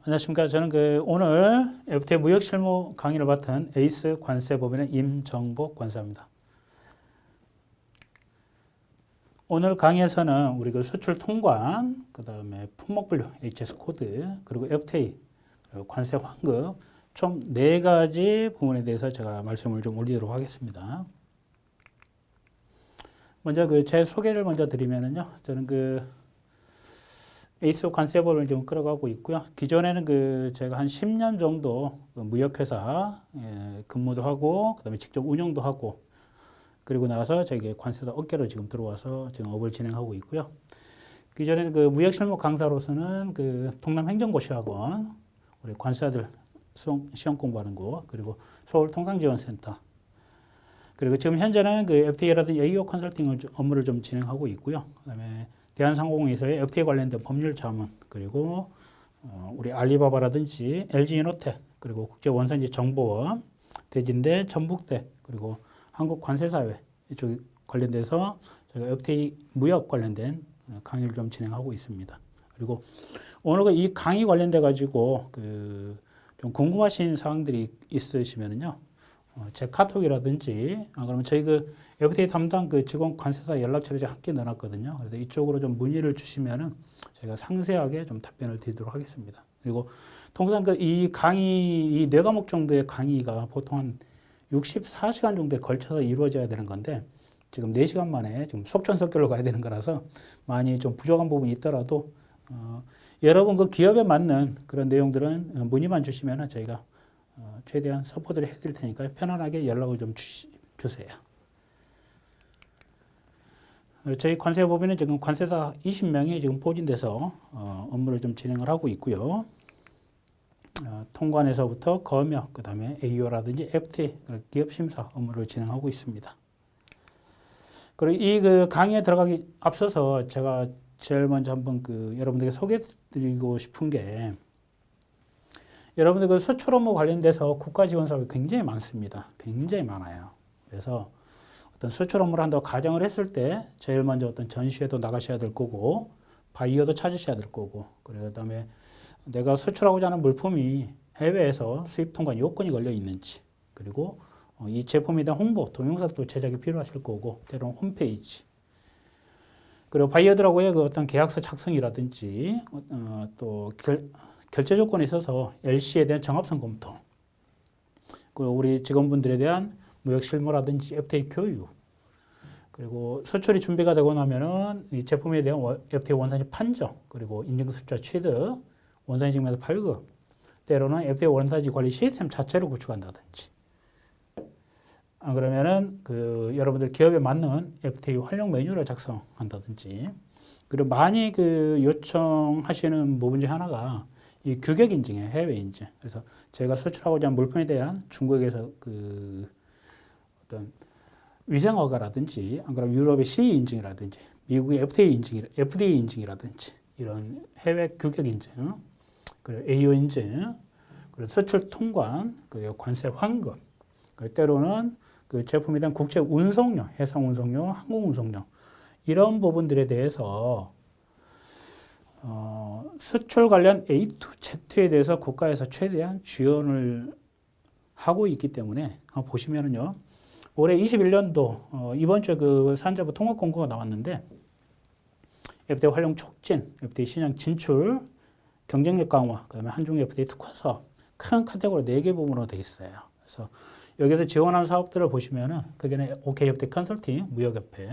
안녕하십니까. 저는 오늘 FTA 무역 실무 강의를 맡은 에이스 관세법인의 임정복 관사입니다. 오늘 강의에서는 우리 수출 통관, 그 다음에 품목 분류, HS 코드, 그리고 FTA, 그리고 관세 환급, 총 4가지 부분에 대해서 제가 말씀을 좀 올리도록 하겠습니다. 먼저 제 소개를 먼저 드리면은요, 저는 에이스 관세법을 좀 끌어가고 있고요. 기존에는 제가 한 10년 정도 무역회사 근무도 하고, 그 다음에 직접 운영도 하고, 그리고 나서 저기 관세사 업계로 지금 들어와서 지금 업을 진행하고 있고요. 기존에는 무역실무 강사로서는 동남행정고시학원, 우리 관세사들 시험 공부하는 곳, 그리고 서울통상지원센터, 그리고 지금 현재는 FTA라든지 AO 컨설팅 업무를 좀 진행하고 있고요. 그다음에 대한상공회사의 FTA 관련된 법률 자문, 그리고 우리 알리바바라든지 LG이노텍, 그리고 국제원산지 정보원, 대진대, 전북대, 그리고 한국관세사회 이쪽 관련돼서 제가 FTA 무역 관련된 강의를 좀 진행하고 있습니다. 그리고 오늘 이 강의 관련돼 가지고 좀 궁금하신 사항들이 있으시면은요. 제 카톡이라든지 그러면 저희 FTA 담당 직원 관세사 연락처를 함께 넣어놨거든요. 그래서 이쪽으로 좀 문의를 주시면은 제가 상세하게 좀 답변을 드리도록 하겠습니다. 그리고 통상 이 강의, 이 4과목 정도의 강의가 보통 한 64시간 정도에 걸쳐서 이루어져야 되는 건데 지금 4시간 만에 지금 속전속결로 가야 되는 거라서 많이 좀 부족한 부분이 있더라도 여러분 기업에 맞는 그런 내용들은 문의만 주시면은 저희가 최대한 서포트를 해드릴 테니까 편안하게 연락을 좀 주세요. 저희 관세법인은 지금 관세사 20명이 지금 포진돼서 업무를 좀 진행을 하고 있고요. 통관에서부터 검역, 그 다음에 AO라든지 FTA, 기업 심사 업무를 진행하고 있습니다. 그리고 이 강의에 들어가기 앞서서 제가 제일 먼저 한번 여러분들에게 소개해드리고 싶은 게 여러분들 수출 업무 관련돼서 국가 지원 사업이 굉장히 많습니다. 굉장히 많아요. 그래서 어떤 수출 업무를 한다고 가정을 했을 때 제일 먼저 어떤 전시회도 나가셔야 될 거고 바이어도 찾으셔야 될 거고 그다음에 내가 수출하고자 하는 물품이 해외에서 수입 통관 요건이 걸려 있는지 그리고 이 제품에 대한 홍보, 동영상도 제작이 필요하실 거고 때로는 홈페이지 그리고 바이어들하고의 어떤 계약서 작성이라든지 또 결제 조건에 있어서 LC에 대한 정합성 검토, 그리고 우리 직원분들에 대한 무역 실무라든지 FTA 교육, 그리고 수출이 준비가 되고 나면은 이 제품에 대한 FTA 원산지 판정, 그리고 인증습자 취득, 원산지 증명서 발급, 때로는 FTA 원산지 관리 시스템 자체를 구축한다든지, 그러면은 여러분들 기업에 맞는 FTA 활용 메뉴를 작성한다든지, 그리고 많이 요청하시는 부분 중 하나가 이 규격 인증이에요. 해외 인증. 그래서 제가 수출하고자 하는 물품에 대한 중국에서 어떤 위생 허가라든지, 안 그러면 유럽의 CE 인증이라든지, 미국의 FDA 인증이라든지 이런 해외 규격 인증, 그리고 AO 인증, 그리고 수출 통관, 그리고 관세 환급, 그리고 때로는 제품에 대한 국제 운송료, 해상 운송료, 항공 운송료 이런 부분들에 대해서 수출 관련 A to Z에 대해서 국가에서 최대한 지원을 하고 있기 때문에 보시면은요. 올해 21년도 이번 주에 산자부 통합 공고가 나왔는데 FTA 활용 촉진, FTA 시장 진출, 경쟁력 강화, 그다음에 한중 FTA 특화 사업 큰 카테고리 4개 부분으로 되어 있어요. 그래서 여기서 지원하는 사업들을 보시면은 그게 OK FTA 컨설팅, 무역협회,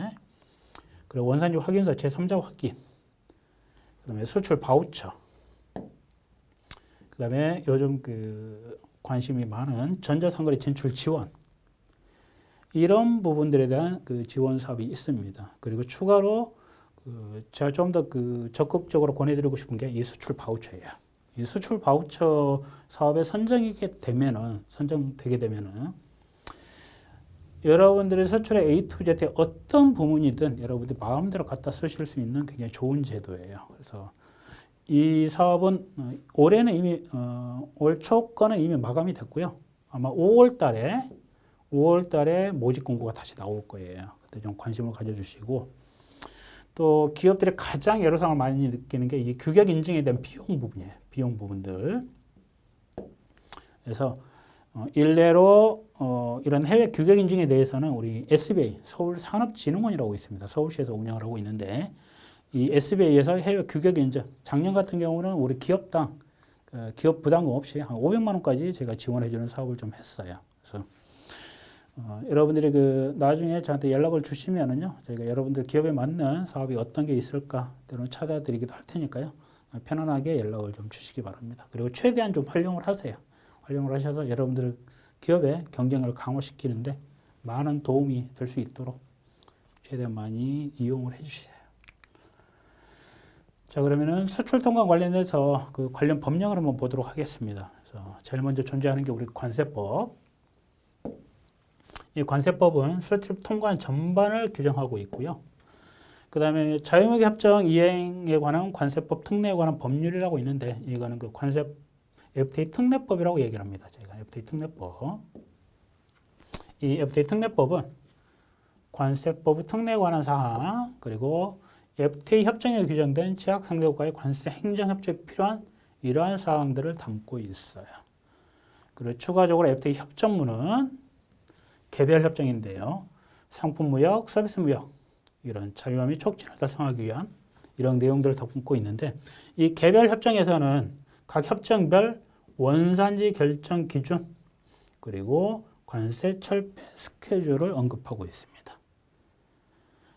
그리고 원산지 확인서 제3자 확인, 그다음에 수출 바우처, 그다음에 요즘 관심이 많은 전자상거래 진출 지원 이런 부분들에 대한 지원 사업이 있습니다. 그리고 추가로 제가 좀 더 적극적으로 권해드리고 싶은 게 이 수출 바우처예요. 이 수출 바우처 사업에 선정되게 되면은 여러분들의 수출의 A to Z의 어떤 부문이든 여러분들이 마음대로 갖다 쓰실 수 있는 굉장히 좋은 제도예요. 그래서 이 사업은 올해는 이미 올 초 거는 이미 마감이 됐고요. 아마 5월 달에 모집 공고가 다시 나올 거예요. 그때 좀 관심을 가져주시고 또 기업들이 가장 애로사항을 많이 느끼는 게 이 규격 인증에 대한 비용 부분이에요. 비용 부분들. 그래서 일례로 이런 해외 규격 인증에 대해서는 우리 SBA, 서울산업진흥원이라고 있습니다. 서울시에서 운영을 하고 있는데 이 SBA에서 해외 규격 인증, 작년 같은 경우는 우리 기업당 기업 부담금 없이 한 500만 원까지 제가 지원해 주는 사업을 좀 했어요. 그래서 여러분들이 나중에 저한테 연락을 주시면은요, 저희가 여러분들 기업에 맞는 사업이 어떤 게 있을까 때로는 찾아드리기도 할 테니까요, 편안하게 연락을 좀 주시기 바랍니다. 그리고 최대한 좀 활용을 하세요. 활용을 하셔서 여러분들 기업의 경쟁력을 강화시키는데 많은 도움이 될 수 있도록 최대한 많이 이용을 해주세요. 자, 그러면은 수출 통관 관련해서 그 관련 법령을 한번 보도록 하겠습니다. 그래서 제일 먼저 존재하는 게 우리 관세법. 이 관세법은 수출 통관 전반을 규정하고 있고요. 그 다음에 자유무역 협정 이행에 관한 관세법 특례에 관한 법률이라고 있는데 이거는 그 관세 FTA 특례법이라고 얘기를 합니다. 제가 FTA 특례법. 이 FTA 특례법은 관세법 특례에 관한 사항 그리고 FTA 협정에 규정된 제약 상대국과의 관세 행정 협조에 필요한 이러한 사항들을 담고 있어요. 그리고 추가적으로 FTA 협정문은 개별 협정인데요. 상품 무역, 서비스 무역 이런 자유화 및 촉진을 달성하기 위한 이런 내용들을 담고 있는데 이 개별 협정에서는 각 협정별 원산지 결정 기준 그리고 관세 철폐 스케줄을 언급하고 있습니다.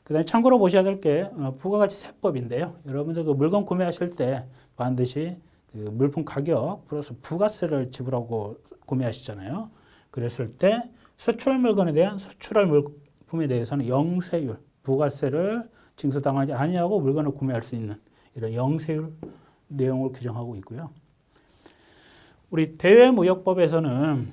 그 다음에 참고로 보셔야 될 게 부가가치세법인데요. 여러분들 그 물건 구매하실 때 반드시 그 물품 가격 플러스 부가세를 지불하고 구매하시잖아요. 그랬을 때 수출 물건에 대한 수출할 물품에 대해서는 영세율, 부가세를 징수당하지 아니하고 물건을 구매할 수 있는 이런 영세율 내용을 규정하고 있고요. 우리 대외무역법에서는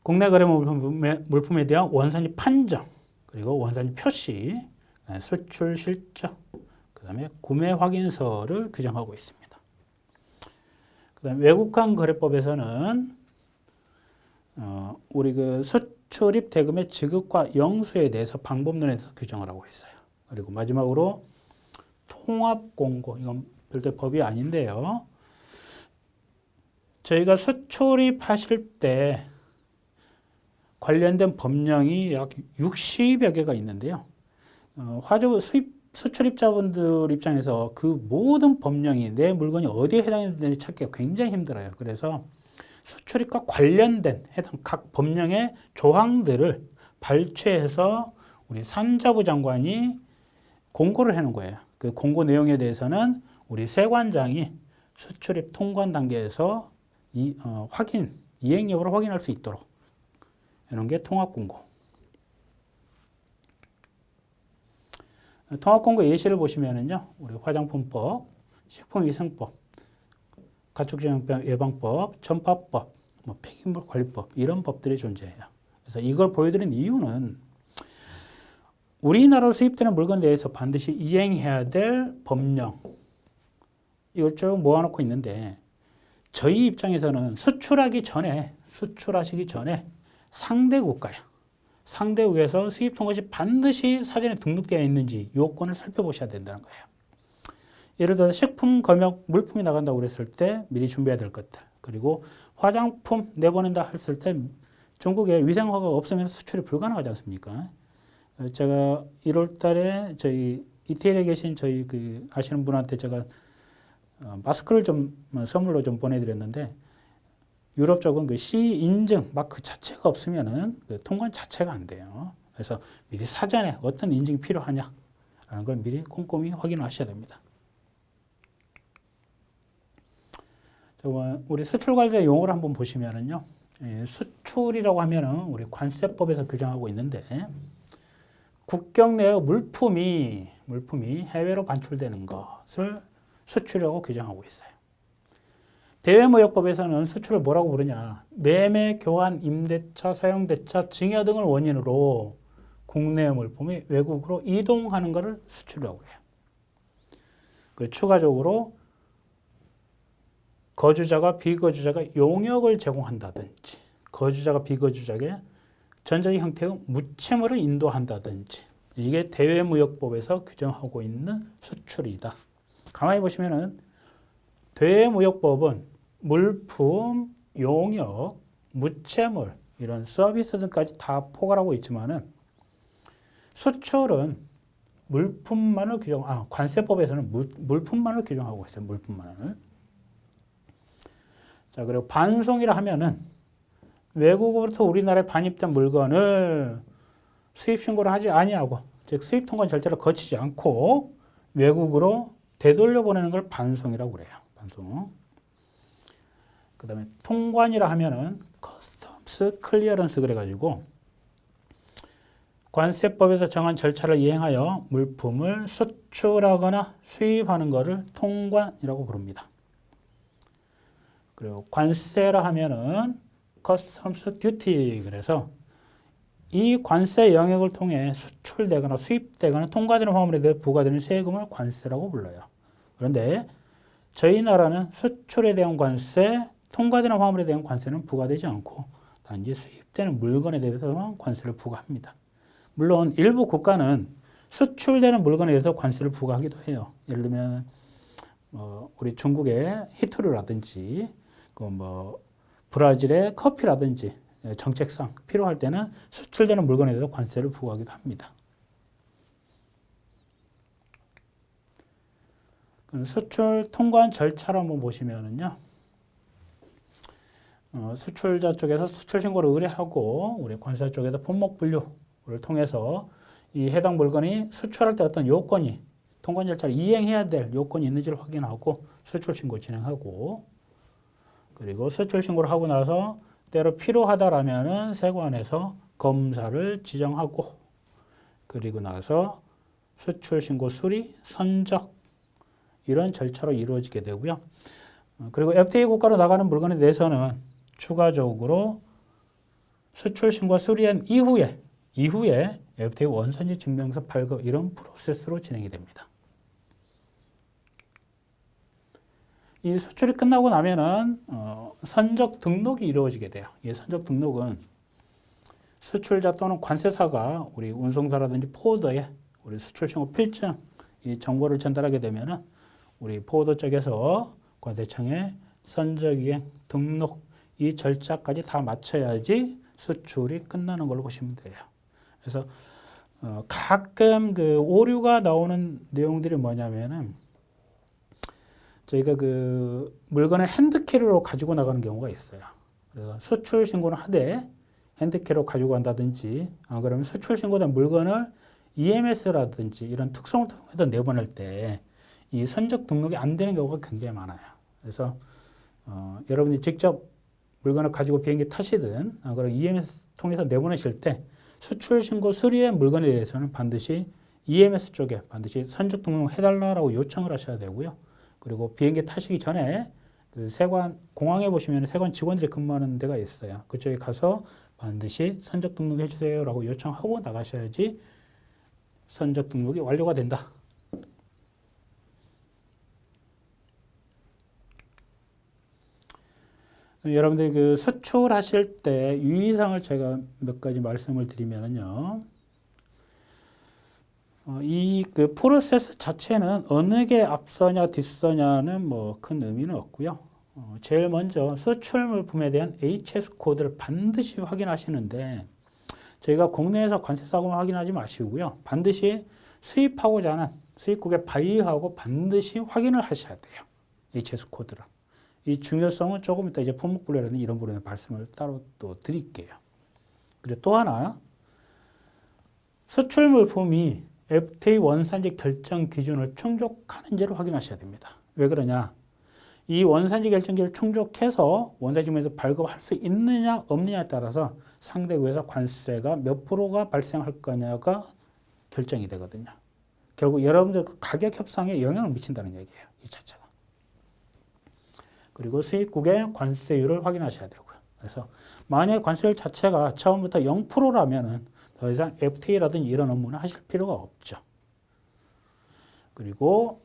국내 거래 물품에 대한 원산지 판정, 그리고 원산지 표시, 수출 실적, 그 다음에 구매 확인서를 규정하고 있습니다. 그 다음에 외국환 거래법에서는 우리 그 수출입 대금의 지급과 영수에 대해서 방법론에서 규정을 하고 있어요. 그리고 마지막으로 통합공고, 이건 별도의 법이 아닌데요. 저희가 수출입하실 때 관련된 법령이 약 60여 개가 있는데요. 수출입자분들 입장에서 그 모든 법령이 내 물건이 어디에 해당되는지 찾기가 굉장히 힘들어요. 그래서 수출입과 관련된 해당 각 법령의 조항들을 발췌해서 우리 산자부 장관이 공고를 해놓은 거예요. 그 공고 내용에 대해서는 우리 세관장이 수출입 통관 단계에서 이행 여부를 확인할 수 있도록 이런 게 통합공고. 통합공고 예시를 보시면은요, 우리 화장품법, 식품위생법, 가축질병 예방법, 전파법, 폐기물 관리법 이런 법들이 존재해요. 그래서 이걸 보여드린 이유는 우리나라로 수입되는 물건에 대해서 반드시 이행해야 될 법령 이걸 쭉 모아놓고 있는데 저희 입장에서는 수출하시기 전에 상대 국가야. 상대국에서 수입 통것이 반드시 사전에 등록되어 있는지 요건을 살펴보셔야 된다는 거예요. 예를 들어서 식품, 검역, 물품이 나간다고 그랬을 때 미리 준비해야 될 것들. 그리고 화장품 내보낸다 했을 때 중국에 위생허가가 없으면 수출이 불가능하지 않습니까? 제가 1월 달에 저희 이태리에 계신 저희 아시는 분한테 제가 마스크를 좀 선물로 좀 보내드렸는데 유럽 쪽은 그 C 인증 마크 자체가 없으면은 그 통관 자체가 안 돼요. 그래서 미리 사전에 어떤 인증이 필요하냐라는 걸 미리 꼼꼼히 확인하셔야 됩니다. 우리 수출 관련 용어를 한번 보시면은요, 수출이라고 하면은 우리 관세법에서 규정하고 있는데 국경 내 물품이 해외로 반출되는 것을 수출이라고 규정하고 있어요. 대외무역법에서는 수출을 뭐라고 부르냐? 매매, 교환, 임대차, 사용대차, 증여 등을 원인으로 국내 물품이 외국으로 이동하는 것을 수출이라고 해요. 그리고 추가적으로 거주자가 비거주자가 용역을 제공한다든지 거주자가 비거주자에게 전자적 형태의 무채무를 인도한다든지 이게 대외무역법에서 규정하고 있는 수출이다. 가만히 보시면은 대외무역법은 물품, 용역, 무채물 이런 서비스 등까지 다 포괄하고 있지만은 수출은 물품만을 관세법에서는 물품만을 규정하고 있어요. 물품만을. 자, 그리고 반송이라 하면은 외국으로부터 우리나라에 반입된 물건을 수입 신고를 하지 아니하고, 즉 수입 통관 절차를 거치지 않고 외국으로 되돌려 보내는 걸 반송이라고 그래요. 반송. 그다음에 통관이라 하면은 커스텀스 클리어런스 그래가지고 관세법에서 정한 절차를 이행하여 물품을 수출하거나 수입하는 것을 통관이라고 부릅니다. 그리고 관세라 하면은 커스텀스 듀티 그래서 이 관세 영역을 통해 수출되거나 수입되거나 통과되는 화물에 대해 부과되는 세금을 관세라고 불러요. 그런데 저희 나라는 수출에 대한 관세, 통과되는 화물에 대한 관세는 부과되지 않고 단지 수입되는 물건에 대해서만 관세를 부과합니다. 물론 일부 국가는 수출되는 물건에 대해서 관세를 부과하기도 해요. 예를 들면 우리 중국의 히토류라든지 브라질의 커피라든지 정책상 필요할 때는 수출되는 물건에 대해서 관세를 부과하기도 합니다. 수출 통관 절차를 한번 보시면은요. 수출자 쪽에서 수출 신고를 의뢰하고 우리 관세자 쪽에서 품목 분류를 통해서 이 해당 물건이 수출할 때 어떤 요건이 통관 절차를 이행해야 될 요건이 있는지를 확인하고 수출 신고 진행하고 그리고 수출 신고를 하고 나서 때로 필요하다라면은 세관에서 검사를 지정하고 그리고 나서 수출 신고 수리, 선적 이런 절차로 이루어지게 되고요. 그리고 FTA 국가로 나가는 물건에 대해서는 추가적으로 수출 신고 수리한 이후에 FTA 원산지 증명서 발급 이런 프로세스로 진행이 됩니다. 이 수출이 끝나고 나면은 선적 등록이 이루어지게 돼요. 이 선적 등록은 수출자 또는 관세사가 우리 운송사라든지 포워더에 우리 수출 신고 필증 이 정보를 전달하게 되면은 우리 포워더 쪽에서 관세청에 선적이행 등록 이 절차까지 다 마쳐야지 수출이 끝나는 걸로 보시면 돼요. 그래서 가끔 그 오류가 나오는 내용들이 뭐냐면은 저희가 그 물건을 핸드캐리로 가지고 나가는 경우가 있어요. 그래서 수출 신고는 하되 핸드캐리로 가지고 간다든지, 그러면 수출 신고된 물건을 EMS라든지 이런 특성을 통해서 내보낼 때 이 선적 등록이 안 되는 경우가 굉장히 많아요. 그래서 여러분이 직접 물건을 가지고 비행기 타시든, 그리고 EMS 통해서 내보내실 때 수출 신고 수리의 물건에 대해서는 반드시 EMS 쪽에 반드시 선적 등록 해달라고 요청을 하셔야 되고요. 그리고 비행기 타시기 전에 그 세관 공항에 보시면 세관 직원들이 근무하는 데가 있어요. 그쪽에 가서 반드시 선적 등록해 주세요라고 요청하고 나가셔야지 선적 등록이 완료가 된다. 여러분들이 그 수출하실 때 유의사항을 제가 몇 가지 말씀을 드리면요. 이 그 프로세스 자체는 어느 게 앞서냐 뒤서냐는 뭐 큰 의미는 없고요. 제일 먼저 수출 물품에 대한 HS 코드를 반드시 확인하시는데 저희가 국내에서 관세 사고만 확인하지 마시고요. 반드시 수입하고자 하는 수입국의 바이어하고 반드시 확인을 하셔야 돼요. HS 코드를. 이 중요성은 조금 이따 이제 품목 분류라는 이런 부분에 말씀을 따로 또 드릴게요. 그리고 또 하나 수출 물품이 FTA 원산지 결정 기준을 충족하는지를 확인하셔야 됩니다. 왜 그러냐? 이 원산지 결정기를 충족해서 원산지점에서 발급할 수 있느냐 없느냐에 따라서 상대국에서 관세가 몇 프로가 발생할 거냐가 결정이 되거든요. 결국 여러분들 가격 협상에 영향을 미친다는 얘기예요. 이 자체가. 그리고 수입국의 관세율을 확인하셔야 되고요. 그래서 만약 관세율 자체가 처음부터 0%라면은 더 이상 FTA라든지 이런 업무는 하실 필요가 없죠. 그리고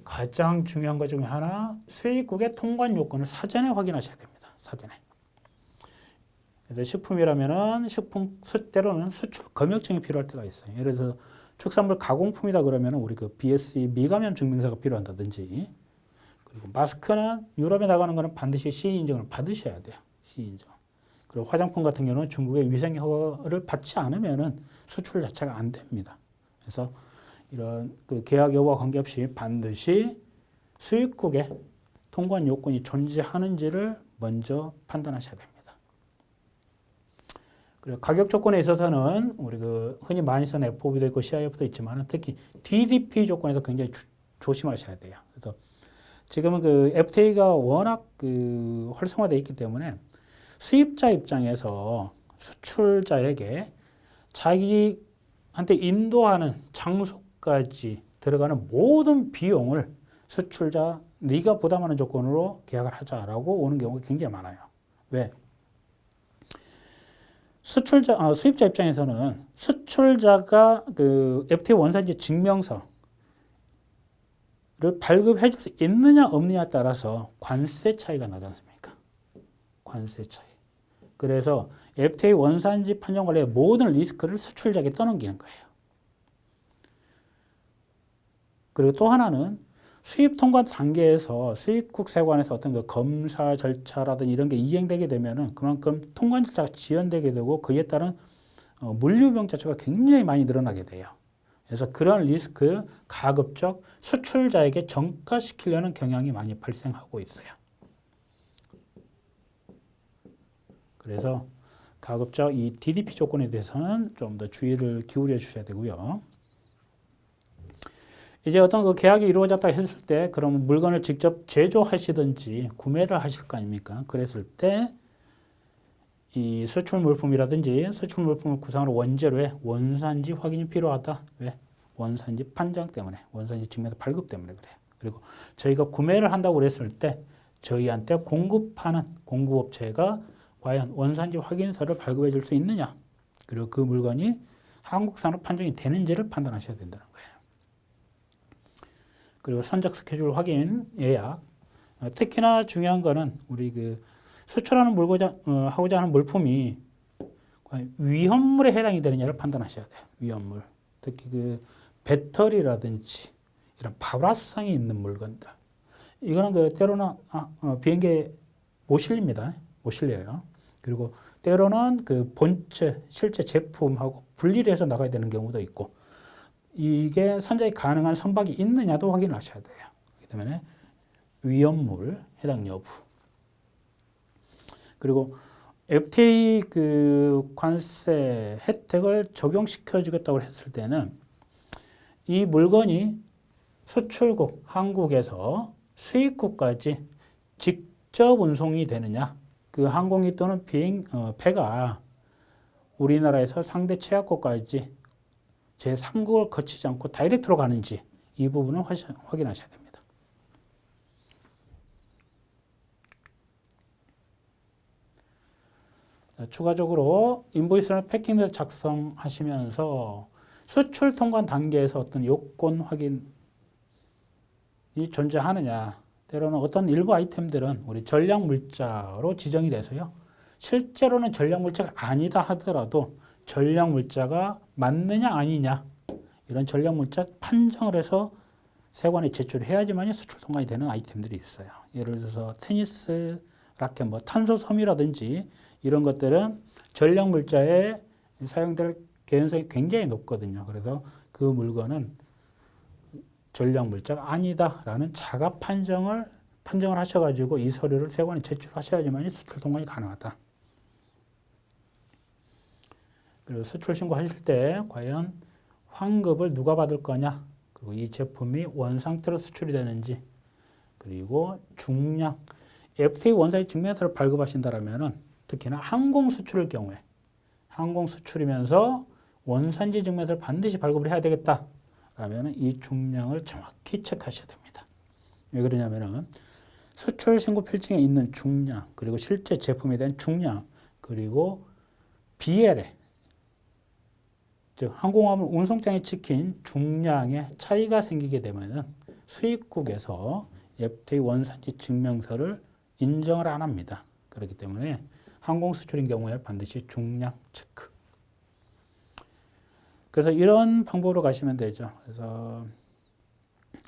가장 중요한 것 중에 하나, 수입국의 통관 요건을 사전에 확인하셔야 됩니다. 사전에. 그래서 식품이라면은 식품 때로는 수출 검역증이 필요할 때가 있어요. 예를 들어서 축산물 가공품이다 그러면 우리 그 BSE 미감염 증명서가 필요한다든지, 그리고 마스크는 유럽에 나가는 거는 반드시 CE 인증을 받으셔야 돼요. CE 인증. 그리고 화장품 같은 경우는 중국의 위생 허가를 받지 않으면은 수출 자체가 안 됩니다. 그래서 이런 그 계약 여부와 관계없이 반드시 수입국에 통관 요건이 존재하는지를 먼저 판단하셔야 됩니다. 그리고 가격 조건에 있어서는 우리 그 흔히 많이 쓰는 FOB도 있고 CIF도 있지만 특히 DDP 조건에서 굉장히 조심하셔야 돼요. 그래서 지금은 그 FTA가 워낙 그 활성화되어 있기 때문에 수입자 입장에서 수출자에게 자기한테 인도하는 장소까지 들어가는 모든 비용을 수출자 네가 부담하는 조건으로 계약을 하자라고 오는 경우가 굉장히 많아요. 왜? 수입자 입장에서는 수출자가 그 FTA 원산지 증명서를 발급해 줄 수 있느냐 없느냐에 따라서 관세 차이가 나지 않습니까? 관세 차이. 그래서 FTA 원산지 판정 관리의 모든 리스크를 수출자에게 떠넘기는 거예요. 그리고 또 하나는 수입 통관 단계에서 수입국 세관에서 어떤 그 검사 절차라든지 이런 게 이행되게 되면은 그만큼 통관 절차가 지연되게 되고 그에 따른 물류비용 자체가 굉장히 많이 늘어나게 돼요. 그래서 그런 리스크 가급적 수출자에게 전가시키려는 경향이 많이 발생하고 있어요. 그래서 가급적 이 DDP 조건에 대해서는 좀 더 주의를 기울여 주셔야 되고요. 이제 어떤 그 계약이 이루어졌다 했을 때 그럼 물건을 직접 제조하시든지 구매를 하실 거 아닙니까? 그랬을 때 이 수출 물품이라든지 수출 물품을 구성하는 원재료의 원산지 확인이 필요하다. 왜? 원산지 판정 때문에, 원산지 증명서 발급 때문에 그래요. 그리고 저희가 구매를 한다고 그랬을 때 저희한테 공급하는 공급업체가 과연 원산지 확인서를 발급해 줄 수 있느냐? 그리고 그 물건이 한국산으로 판정이 되는지를 판단하셔야 된다는 거예요. 그리고 선적 스케줄 확인, 예약. 특히나 중요한 거는 우리 그 수출하는 하고자 하는 물품이 위험물에 해당이 되느냐를 판단하셔야 돼요. 위험물. 특히 그 배터리라든지 이런 발화성이 있는 물건들. 이거는 그 때로는 비행기에 못 실립니다. 못 실려요. 그리고 때로는 그 본체, 실제 제품하고 분리를 해서 나가야 되는 경우도 있고 이게 선적이 가능한 선박이 있느냐도 확인을 하셔야 돼요. 그렇기 때문에 위험물 해당 여부. 그리고 FTA 그 관세 혜택을 적용시켜 주겠다고 했을 때는 이 물건이 수출국 한국에서 수입국까지 직접 운송이 되느냐, 그 항공기 또는 배가 우리나라에서 상대 취약국까지 제3국을 거치지 않고 다이렉트로 가는지 이 부분을 확인하셔야 됩니다. 추가적으로 인보이스를 패킹해서 작성하시면서 수출 통관 단계에서 어떤 요건 확인이 존재하느냐, 때로는 어떤 일부 아이템들은 우리 전략물자로 지정이 돼서요. 실제로는 전략물자가 아니다 하더라도 전략물자가 맞느냐 아니냐 이런 전략물자 판정을 해서 세관에 제출해야지만 수출 통관이 되는 아이템들이 있어요. 예를 들어서 테니스 라켓, 탄소섬유라든지 이런 것들은 전략물자에 사용될 개연성이 굉장히 높거든요. 그래서 그 물건은 전략물자가 아니다라는 자가 판정을 하셔가지고 이 서류를 세관에 제출하셔야지만 수출 통관이 가능하다. 그리고 수출 신고하실 때 과연 환급을 누가 받을 거냐, 그리고 이 제품이 원상태로 수출이 되는지, 그리고 중량, FTA 원산지 증명서를 발급하신다라면은 특히나 항공 수출일 경우에 항공 수출이면서 원산지 증명서를 반드시 발급을 해야 되겠다라면은 이 중량을 정확히 체크하셔야 됩니다. 왜 그러냐면은 수출 신고 필증에 있는 중량, 그리고 실제 제품에 대한 중량, 그리고 BL에 즉 항공화물 운송장에 찍힌 중량의 차이가 생기게 되면은 수입국에서 FTA 원산지 증명서를 인정을 안 합니다. 그렇기 때문에 항공 수출인 경우에 반드시 중량 체크. 그래서 이런 방법으로 가시면 되죠. 그래서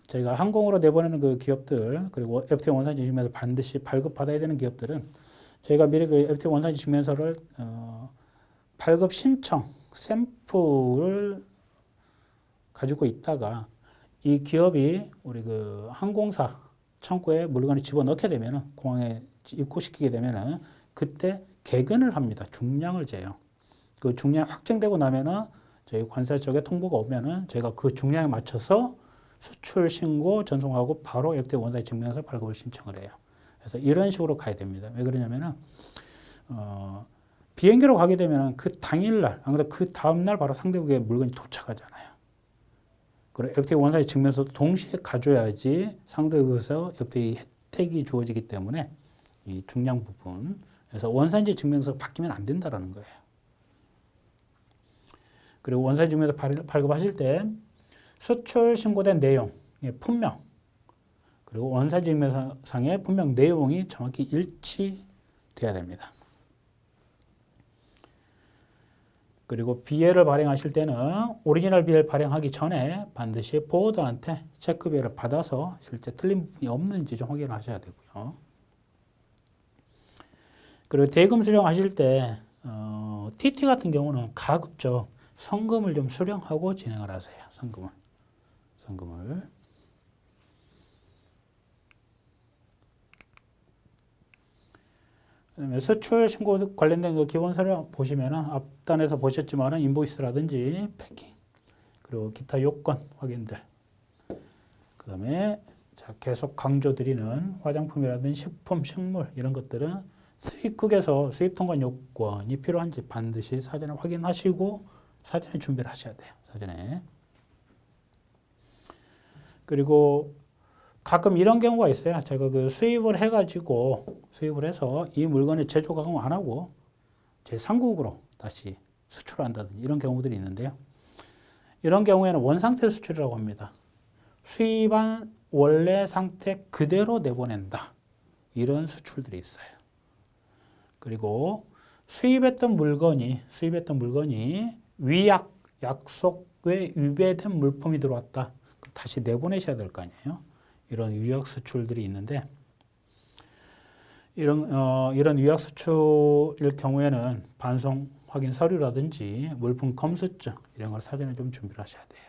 저희가 항공으로 내보내는 그 기업들 그리고 FTA 원산지 증명서 반드시 발급받아야 되는 기업들은 저희가 미리 그 FTA 원산지 증명서를 발급 신청 샘플을 가지고 있다가 이 기업이 우리 그 항공사 창고에 물건을 집어넣게 되면은 공항에 입고시키게 되면은 그때 개근을 합니다. 중량을 재요. 그 중량이 확정되고 나면은 저희 관세 쪽에 통보가 오면은 저희가 그 중량에 맞춰서 수출 신고 전송하고 바로 FTA 원산지 증명서 발급을 신청을 해요. 그래서 이런 식으로 가야 됩니다. 왜 그러냐면은 비행기로 가게 되면은 그 당일날, 안 그래도 그 다음날 바로 상대국에 물건이 도착하잖아요. 그리고 FTA 원산지 증명서도 동시에 가져야지 상대국에서 FTA 혜택이 주어지기 때문에 이 중량 부분, 그래서 원산지 증명서 바뀌면 안 된다라는 거예요. 그리고 원산지 증명서 발급하실 때 수출 신고된 내용, 품명, 그리고 원산지 증명서상의 품명 내용이 정확히 일치돼야 됩니다. 그리고 BL을 발행하실 때는 오리지널 BL 발행하기 전에 반드시 보호더한테 체크비를 받아서 실제 틀린 부분이 없는지 좀 확인을 하셔야 되고요. 그리고 대금 수령하실 때 TT 같은 경우는 가급적 성금을 좀 수령하고 진행을 하세요. 성금을. 그다음에 수출 신고 관련된 그 기본 서류 보시면은 앞단에서 보셨지만은 인보이스라든지 패킹 그리고 기타 요건 확인들. 그다음에 자 계속 강조드리는 화장품이라든지 식품, 식물 이런 것들은 수입국에서 수입 통관 요건이 필요한지 반드시 사전에 확인하시고 사전에 준비를 하셔야 돼요. 사전에. 그리고 가끔 이런 경우가 있어요. 제가 그 수입을 해서 이 물건을 제조 가공 안 하고 제 상국으로 다시 수출한다든지 이런 경우들이 있는데요. 이런 경우에는 원상태 수출이라고 합니다. 수입한 원래 상태 그대로 내보낸다. 이런 수출들이 있어요. 그리고 수입했던 물건이 위약, 약속에 위배된 물품이 들어왔다. 그럼 다시 내보내셔야 될 거 아니에요. 이런 위약 수출들이 있는데 이런 위약 수출일 경우에는 반송 확인 서류라든지 물품 검수증 이런 걸 사전에 좀 준비를 하셔야 돼요.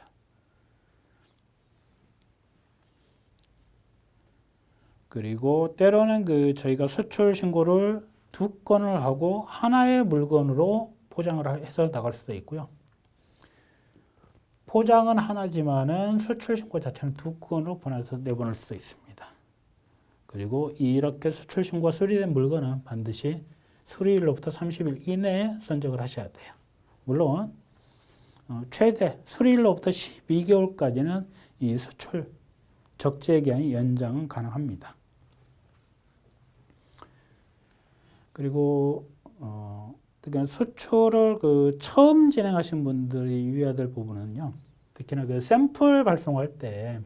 그리고 때로는 그 저희가 수출 신고를 2건을 하고 하나의 물건으로 포장을 해서 나갈 수도 있고요. 포장은 하나지만은 수출 신고 자체는 2건으로 보내서 내보낼 수도 있습니다. 그리고 이렇게 수출 신고가 수리된 물건은 반드시 수리일로부터 30일 이내에 선적을 하셔야 돼요. 물론 최대 수리일로부터 12개월까지는 이 수출 적재 기한이 연장은 가능합니다. 그리고 특히나 수출을 그 처음 진행하신 분들이 유의해야 될 부분은요. 특히나 그 샘플 발송할 때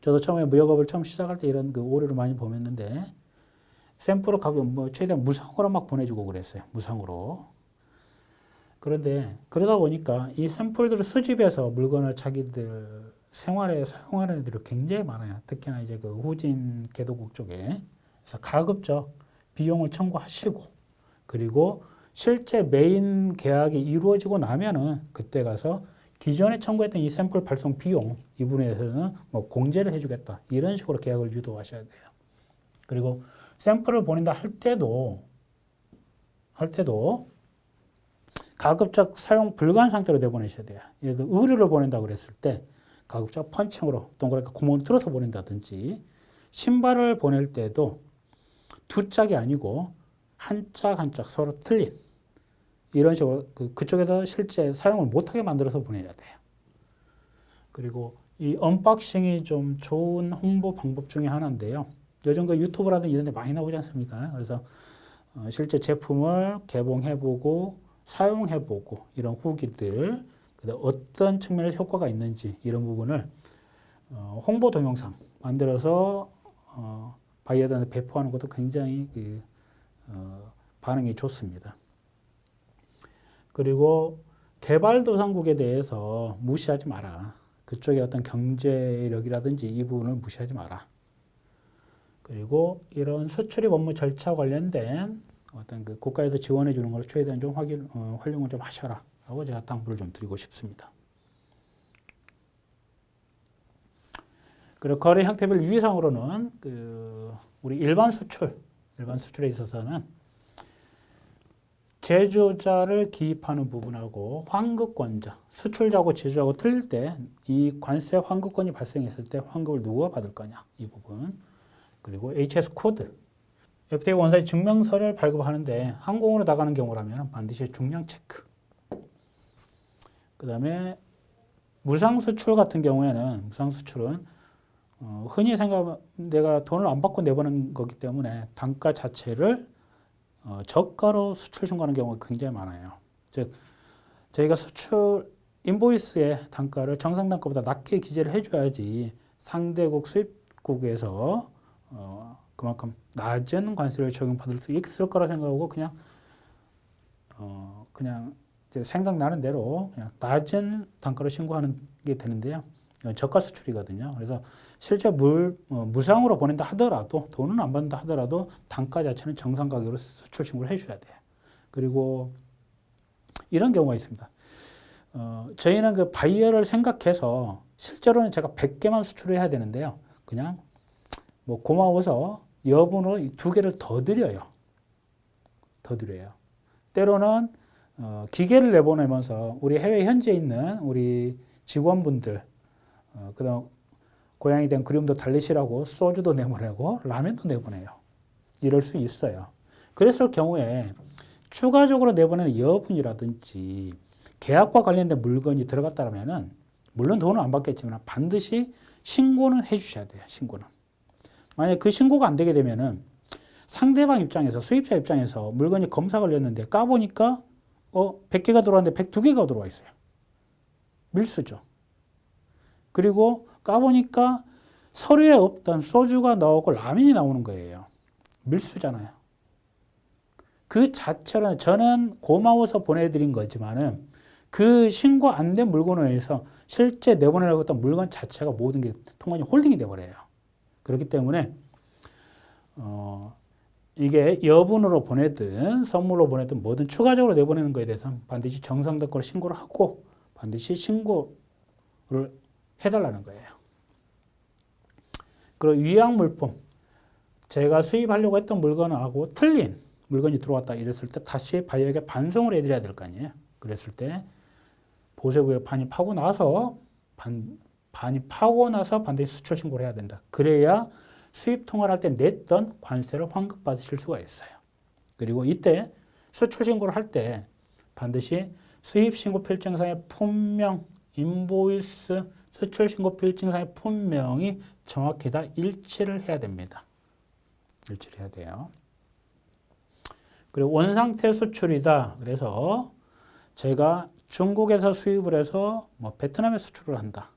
저도 처음에 무역업을 처음 시작할 때 이런 그 오류를 많이 범했는데 샘플을 가면 뭐 최대한 무상으로 막 보내주고 그랬어요. 무상으로. 그런데 그러다 보니까 이 샘플들을 수집해서 물건을 자기들 생활에 사용하는 애들이 굉장히 많아요. 특히나 이제 그 후진 개도국 쪽에. 그래서 가급적 비용을 청구하시고 그리고 실제 메인 계약이 이루어지고 나면은 그때 가서 기존에 청구했던 이 샘플 발송 비용 이 부분에 대해서는 뭐 공제를 해주겠다 이런 식으로 계약을 유도하셔야 돼요. 그리고 샘플을 보낸다 할 때도 가급적 사용 불가한 상태로 내보내셔야 돼요. 예를 들어 의류를 보낸다 그랬을 때 가급적 펀칭으로 동그랗게 구멍을 뚫어서 보낸다든지 신발을 보낼 때도 2짝이 아니고 한 짝 한 짝 서로 틀린 이런 식으로 그쪽에서 실제 사용을 못하게 만들어서 보내야 돼요. 그리고 이 언박싱이 좀 좋은 홍보 방법 중에 하나인데요. 요즘 그 유튜브라든지 이런 데 많이 나오지 않습니까? 그래서 실제 제품을 개봉해보고 사용해보고 이런 후기들 어떤 측면에서 효과가 있는지 이런 부분을 홍보 동영상 만들어서 바이어들한테 배포하는 것도 굉장히 반응이 좋습니다. 그리고 개발도상국에 대해서 무시하지 마라. 그쪽의 어떤 경제력이라든지 이 부분을 무시하지 마라. 그리고 이런 수출입 업무 절차 관련된 어떤 그 국가에서 지원해 주는 걸 최대한 좀 활용을 좀 하셔라. 라고 제가 당부를 좀 드리고 싶습니다. 그리고 거래 형태별 유의사항으로는 우리 일반 수출에 있어서는 제조자를 기입하는 부분하고 환급권자, 수출자하고 제조자하고 틀릴 때 이 관세 환급권이 발생했을 때 환급을 누가 받을 거냐 이 부분. 그리고 HS 코드, FTA 원사의 증명서를 발급하는데 항공으로 나가는 경우라면 반드시 중량 체크. 그 다음에 무상 수출 같은 경우에는 무상 수출은 흔히 내가 돈을 안 받고 내보는 거기 때문에 단가 자체를 저가로 수출 신고하는 경우가 굉장히 많아요. 즉 저희가 수출 인보이스의 단가를 정상 단가보다 낮게 기재를 해줘야지 상대국 수입국에서 그만큼 낮은 관세를 적용받을 수 있을 거라 생각하고 그냥 생각나는 대로 그냥 낮은 단가로 신고하는 게 되는데요. 저가 수출이거든요. 그래서 실제 무상으로 보낸다 하더라도 돈은 안 받는다 하더라도 단가 자체는 정상 가격으로 수출 신고를 해줘야 돼요. 그리고 이런 경우가 있습니다. 저희는 그 바이어를 생각해서 실제로는 제가 100개만 수출을 해야 되는데요. 그냥 뭐 고마워서 여분으로 2개를 더 드려요. 때로는 기계를 내보내면서 우리 해외 현지에 있는 우리 직원분들 그다음 고향에 대한 그리움도 달래시라고 소주도 내보내고 라면도 내보내요. 이럴 수 있어요. 그랬을 경우에 추가적으로 내보내는 여분이라든지 계약과 관련된 물건이 들어갔다면은 물론 돈은 안 받겠지만 반드시 신고는 해주셔야 돼요. 신고는. 만약 그 신고가 안 되게 되면은 상대방 입장에서 수입자 입장에서 물건이 검사 걸렸는데 까보니까 100개가 들어왔는데 102개가 들어와 있어요. 밀수죠. 그리고 까보니까 서류에 없던 소주가 나오고 라면이 나오는 거예요. 밀수잖아요. 그 자체로 저는 고마워서 보내드린 거지만은 그 신고 안 된 물건을 해서 실제 내보내려고 했던 물건 자체가 모든 게 통관이 홀딩이 돼버려요. 그렇기 때문에 이게 여분으로 보내든 선물로 보내든 뭐든 추가적으로 내보내는 거에 대해서는 반드시 정상적으로 신고를 하고 반드시 신고를 해달라는 거예요. 그리고 위약 물품, 제가 수입하려고 했던 물건하고 틀린 물건이 들어왔다 이랬을 때 다시 바이어에게 반송을 해드려야 될 거 아니에요. 그랬을 때 보세구역 반입하고 나서 반드시 수출 신고를 해야 된다. 그래야 수입 통화를 할 때 냈던 관세를 환급받으실 수가 있어요. 그리고 이때 수출 신고를 할 때 반드시 수입 신고 필증상의 품명, 인보이스, 수출 신고 필증상의 품명이 정확히 다 일치를 해야 됩니다. 일치를 해야 돼요. 그리고 원상태 수출이다. 그래서 제가 중국에서 수입을 해서 베트남에 수출을 한다.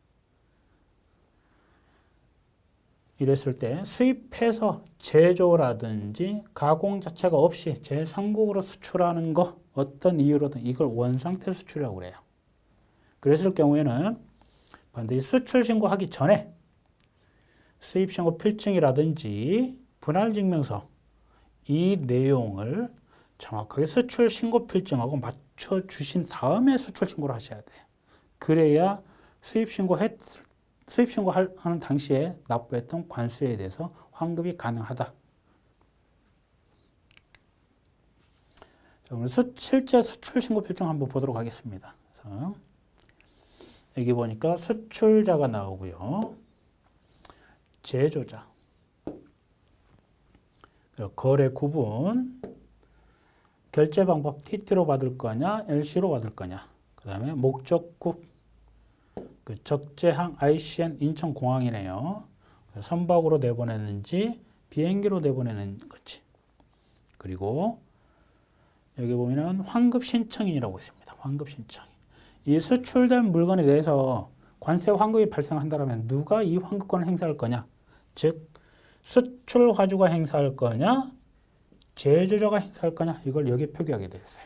이랬을 때 수입해서 제조라든지 가공 자체가 없이 제3국으로 수출하는 거 어떤 이유로든 이걸 원상태 수출이라고 그래요. 그랬을 경우에는 반드시 수출 신고하기 전에 수입 신고 필증이라든지 분할 증명서 이 내용을 정확하게 수출 신고 필증하고 맞춰 주신 다음에 수출 신고를 하셔야 돼요. 그래야 수입 신고하는 당시에 납부했던 관세에 대해서 환급이 가능하다. 자, 오늘 실제 수출 신고 필증 한번 보도록 하겠습니다. 그래서 여기 보니까 수출자가 나오고요. 제조자. 그리고 거래 구분. 결제 방법 TT로 받을 거냐, LC로 받을 거냐. 그 다음에 목적국. 적재항 ICN 인천공항이네요. 선박으로 내보내는지 비행기로 내보내는 건지. 그리고 여기 보면은 환급 신청인이라고 있습니다. 환급 신청인. 이 수출된 물건에 대해서 관세 환급이 발생한다면 누가 이 환급권을 행사할 거냐? 즉 수출 화주가 행사할 거냐? 제조자가 행사할 거냐? 이걸 여기에 표기하게 되었어요.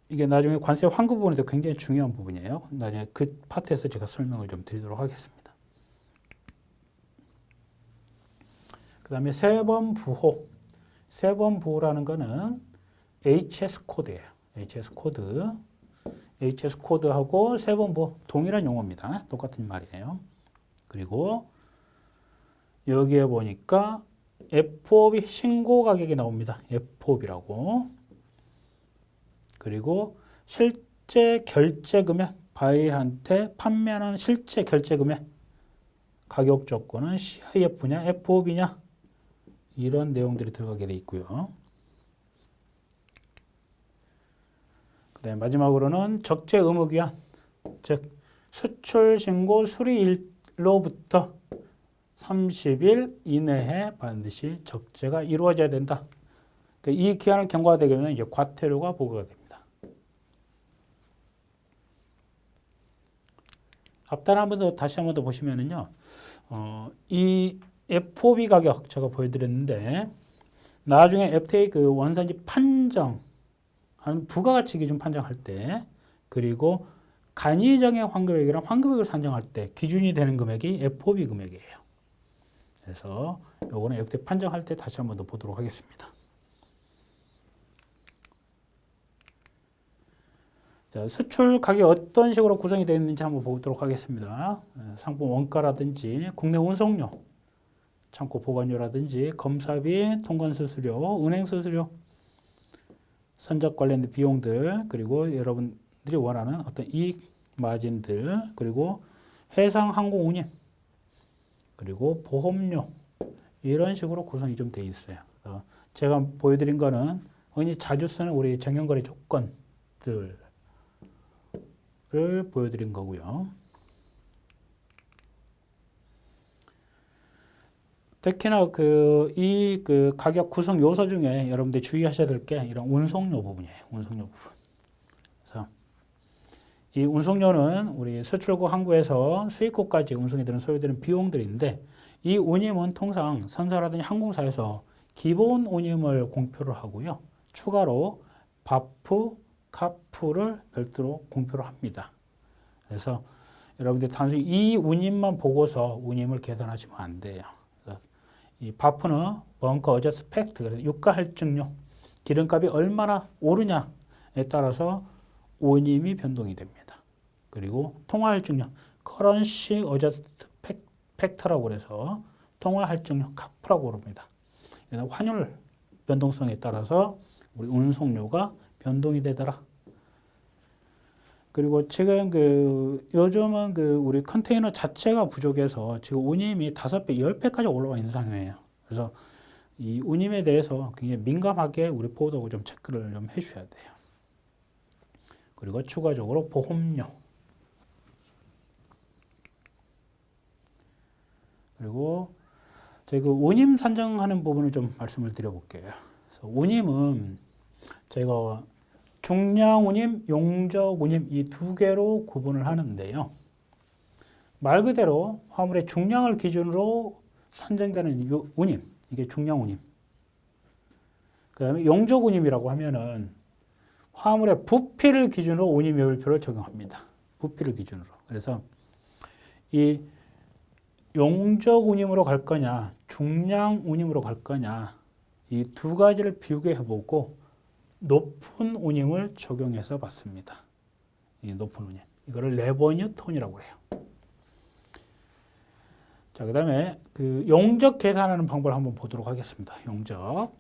이게 나중에 관세 환급 부분에도 굉장히 중요한 부분이에요. 나중에 그 파트에서 제가 설명을 좀 드리도록 하겠습니다. 그 다음에 세번 부호. 세번 부호라는 거는 HS 코드예요. HS 코드. HS 코드하고 세번 부호 동일한 용어입니다. 똑같은 말이에요. 그리고 여기에 보니까 FOB 신고 가격이 나옵니다. FOB라고. 그리고 실제 결제 금액, 바이한테 판매하는 실제 결제 금액, 가격 조건은 CIF냐, FOB냐 이런 내용들이 들어가게 돼 있고요. 그다음에 마지막으로는 적재 의무 기한, 즉 수출 신고 수리일로부터 30일 이내에 반드시 적재가 이루어져야 된다. 이 기한을 경과되게 되면 이제 과태료가 부과가 됩니다. 앞단 한 번 더 다시 한 번 더 보시면은요, 이 FOB 가격 제가 보여드렸는데 나중에 FTA 그 원산지 판정하는 부가가치 기준 판정할 때 그리고 간이정의 환급액이랑 환급액을 산정할 때 기준이 되는 금액이 FOB 금액이에요. 그래서 요거는 FTA 판정할 때 다시 한 번 더 보도록 하겠습니다. 자, 수출 가격이 어떤 식으로 구성이 되어 있는지 한번 보도록 하겠습니다. 상품 원가라든지 국내 운송료, 창고 보관료라든지 검사비, 통관수수료, 운행수수료, 선적 관련된 비용들, 그리고 여러분들이 원하는 어떤 이익 마진들, 그리고 해상 항공 운임, 그리고 보험료 이런 식으로 구성이 좀 되어 있어요. 제가 보여드린 거는 흔히 자주 쓰는 우리 정형거래 조건들 를 보여드린 거고요. 특히나 이 가격 구성 요소 중에 여러분들이 주의하셔야 될 게 이런 운송료 부분이에요. 운송료 부분. 그래서 이 운송료는 우리 수출국 항구에서 수입국까지 운송이 되는 소요되는 비용들인데 이 운임은 통상 선사라든지 항공사에서 기본 운임을 공표를 하고요. 추가로 바프, 카프를 별도로 공표를 합니다. 그래서 여러분들 단순히 이 운임만 보고서 운임을 계산하시면 안 돼요. 이 바프는 벙커 어저스 팩트, 그래서 유가 할증료, 기름값이 얼마나 오르냐에 따라서 운임이 변동이 됩니다. 그리고 통화 할증료, 커런시 어저스트 팩트라고 그래서 통화 할증료 카프라고 그럽니다. 환율 변동성에 따라서 우리 운송료가 변동이 되더라. 그리고 지금 요즘은 우리 컨테이너 자체가 부족해서 지금 운임이 5배, 10배까지 올라와 있는 상황이에요. 그래서 이 운임에 대해서 굉장히 민감하게 우리 포도고 좀 체크를 좀 해주셔야 돼요. 그리고 추가적으로 보험료. 그리고 저희 운임 산정하는 부분을 좀 말씀을 드려볼게요. 그래서 운임은 저희가 중량 운임, 용적 운임 이 두 개로 구분을 하는데요. 말 그대로 화물의 중량을 기준으로 산정되는 운임, 이게 중량 운임. 그 다음에 용적 운임이라고 하면은 화물의 부피를 기준으로 운임 요율표를 적용합니다. 부피를 기준으로. 그래서 이 용적 운임으로 갈 거냐, 중량 운임으로 갈 거냐, 이 두 가지를 비교해보고 높은 운임을 적용해서 봤습니다. 이 높은 운임. 이거를 레버뉴 톤이라고 해요. 자, 그 다음에 용적 계산하는 방법을 한번 보도록 하겠습니다. 용적.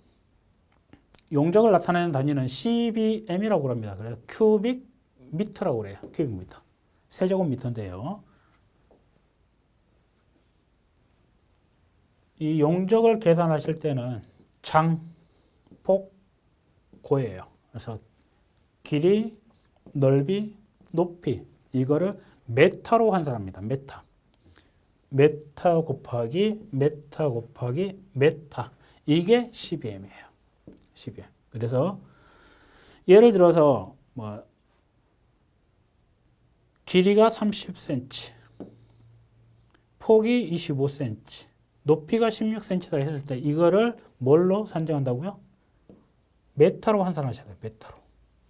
용적을 나타내는 단위는 CBM이라고 합니다. 그래서 큐빅 미터라고 그래요. 큐빅 미터. 세제곱미터인데요. 이 용적을 계산하실 때는 장, 폭, 고예요. 그래서 길이, 넓이, 높이 이거를 메타로 환산합니다. 메타. 메타 곱하기 메타 곱하기 메타. 이게 CBM이에요. CBM. 그래서 예를 들어서 길이가 30cm, 폭이 25cm, 높이가 16cm다 했을 때 이거를 뭘로 산정한다고요? 메타로 환산하셔야 돼요. 메타로.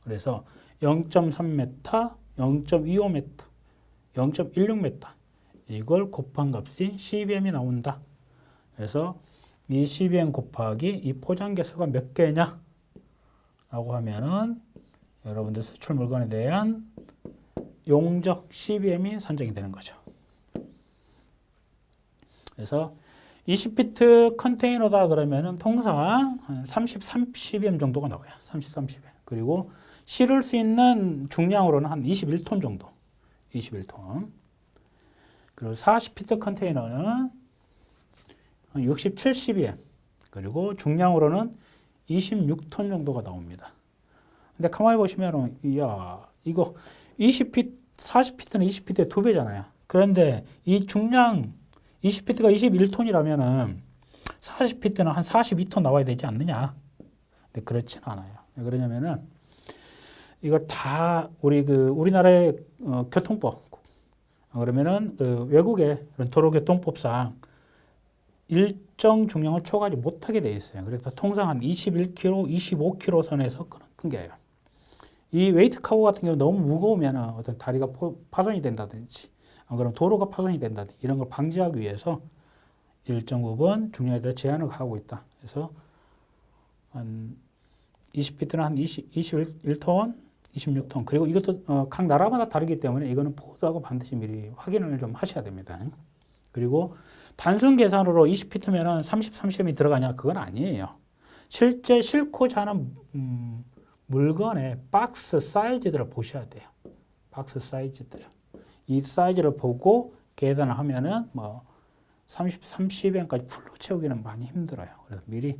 그래서 0.3m, 0.25m, 0.16m 이걸 곱한 값이 CBM이 나온다. 그래서 이 CBM 곱하기 이 포장 개수가 몇 개냐? 라고 하면은 여러분들 수출 물건에 대한 용적 CBM이 산정이 되는 거죠. 그래서 20피트 컨테이너다 그러면은 통상 한 33CBM 정도가 나와요. 33CBM. 그리고 실을 수 있는 중량으로는 한 21톤 정도. 21톤. 그리고 40피트 컨테이너는 한 67CBM. 그리고 중량으로는 26톤 정도가 나옵니다. 근데 가만히 보시면, 이야, 이거 20피트, 40피트는 20피트의 2배잖아요. 그런데 이 중량 20피트가 21톤이라면은 40피트는 한 42톤 나와야 되지 않느냐? 근데 그렇지는 않아요. 왜 그러냐면은 이거 다 우리나라의 교통법 그러면은 외국의 도로교통법상 일정 중량을 초과하지 못하게 되어 있어요. 그래서 통상 한 21kg, 25kg 선에서 끊겨요. 이 웨이트 카고 같은 경우 너무 무거우면 어떤 다리가 파손이 된다든지, 그럼 도로가 파손이 된다든지 이런 걸 방지하기 위해서 일정 부분 중량에 대해 제한을 하고 있다. 그래서 한 20피트는 한 21톤, 26톤. 그리고 이것도 각 나라마다 다르기 때문에 이거는 보도하고 반드시 미리 확인을 좀 하셔야 됩니다. 그리고 단순 계산으로 20피트면 33CM이 들어가냐? 그건 아니에요. 실제 싣고자 하는 물건의 박스 사이즈들을 보셔야 돼요. 박스 사이즈들. 이 사이즈를 보고 계산을 하면은 33CM까지 풀로 채우기는 많이 힘들어요. 그래서 미리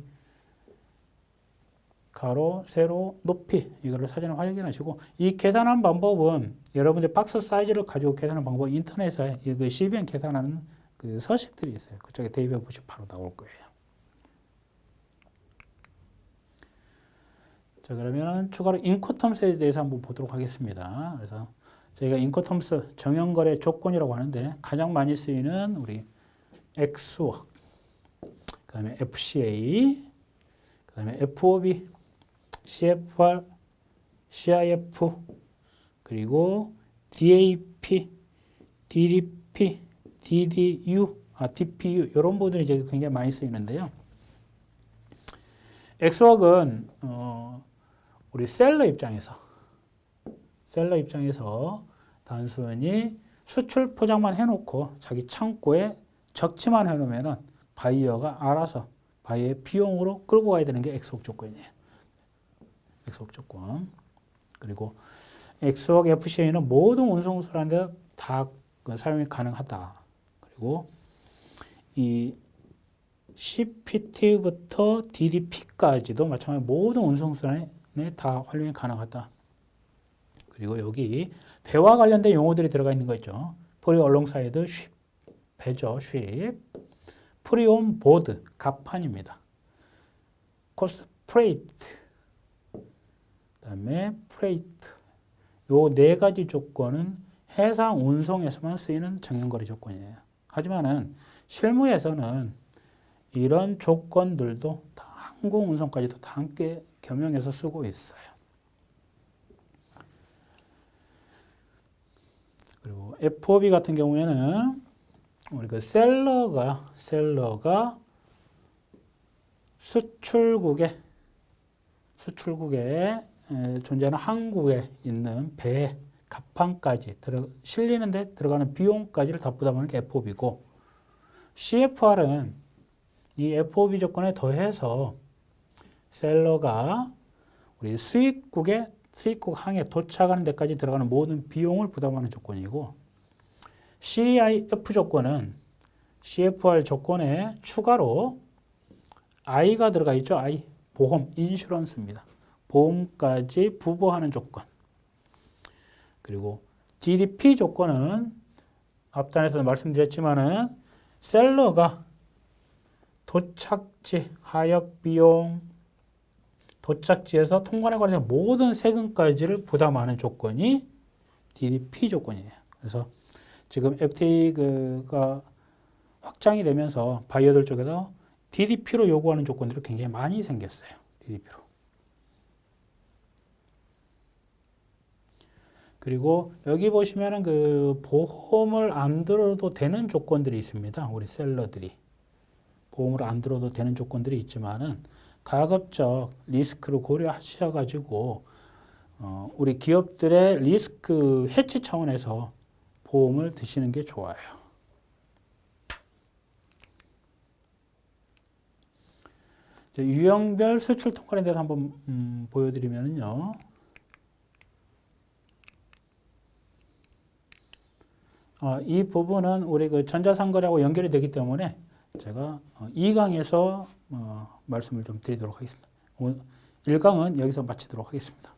가로, 세로, 높이 이거를 사진을 확인하시고, 이 계산하는 방법은 여러분들 박스 사이즈를 가지고 계산하는 방법 인터넷에 그 CBM 계산하는 그 서식들이 있어요. 그쪽에 대입해 보시면 바로 나올 거예요. 자, 그러면 추가로 인코텀스에 대해서 한번 보도록 하겠습니다. 그래서 저희가 인코텀스 정형거래 조건이라고 하는데 가장 많이 쓰이는 우리 엑스웍, 그다음에 FCA, 그다음에 FOB, CFR, CIF, 그리고 DAP, DDP, DDU, DPU 이런 부분들이 이제 굉장히 많이 쓰이는데요. 엑스웍은 우리 셀러 입장에서 단순히 수출 포장만 해놓고 자기 창고에 적치만 해놓으면은 바이어가 알아서 바이어의 비용으로 끌고 가야 되는 게 엑스웍 조건이에요. 엑스웍 조건. 그리고 엑스웍 FCA는 모든 운송수단에 다 사용이 가능하다. 그리고 이 CPT부터 DDP까지도 마찬가지로 모든 운송수단에 다 활용이 가능하다. 그리고 여기 배와 관련된 용어들이 들어가 있는 거 있죠. Free alongside ship, 배죠, ship. Free on board, 갑판입니다. Cost freight, 그다음에 freight. 요 네 가지 조건은 해상 운송에서만 쓰이는 정형거래 조건이에요. 하지만은 실무에서는 이런 조건들도 다 항공 운송까지도 다 함께 겸용해서 쓰고 있어요. 그리고 FOB 같은 경우에는 우리 그 셀러가 수출국에 존재하는 항구에 있는 배 갑판까지 실리는데 들어가는 비용까지를 다 부담하는 게 FOB고, CFR은 이 FOB 조건에 더해서 셀러가 우리 수입국 항에 도착하는 데까지 들어가는 모든 비용을 부담하는 조건이고, CIF 조건은 CFR 조건에 추가로 I가 들어가 있죠. I, 보험, 인슈런스입니다. 보험까지 부보하는 조건. 그리고 DDP 조건은 앞단에서도 말씀드렸지만은 셀러가 도착지, 하역 비용, 도착지에서 통관에 관련된 모든 세금까지를 부담하는 조건이 DDP 조건이에요. 그래서 지금 FTA가 확장이 되면서 바이어들 쪽에서 DDP로 요구하는 조건들이 굉장히 많이 생겼어요. DDP로. 그리고 여기 보시면은 그 보험을 안 들어도 되는 조건들이 있습니다. 우리 셀러들이 보험을 안 들어도 되는 조건들이 있지만은 가급적 리스크를 고려하셔 가지고 우리 기업들의 리스크 해치 차원에서 보험을 드시는 게 좋아요. 유형별 수출 통관에 대해서 한번 보여드리면요. 이 부분은 우리 그 전자상거래하고 연결이 되기 때문에 제가 2강에서 말씀을 좀 드리도록 하겠습니다. 1강은 여기서 마치도록 하겠습니다.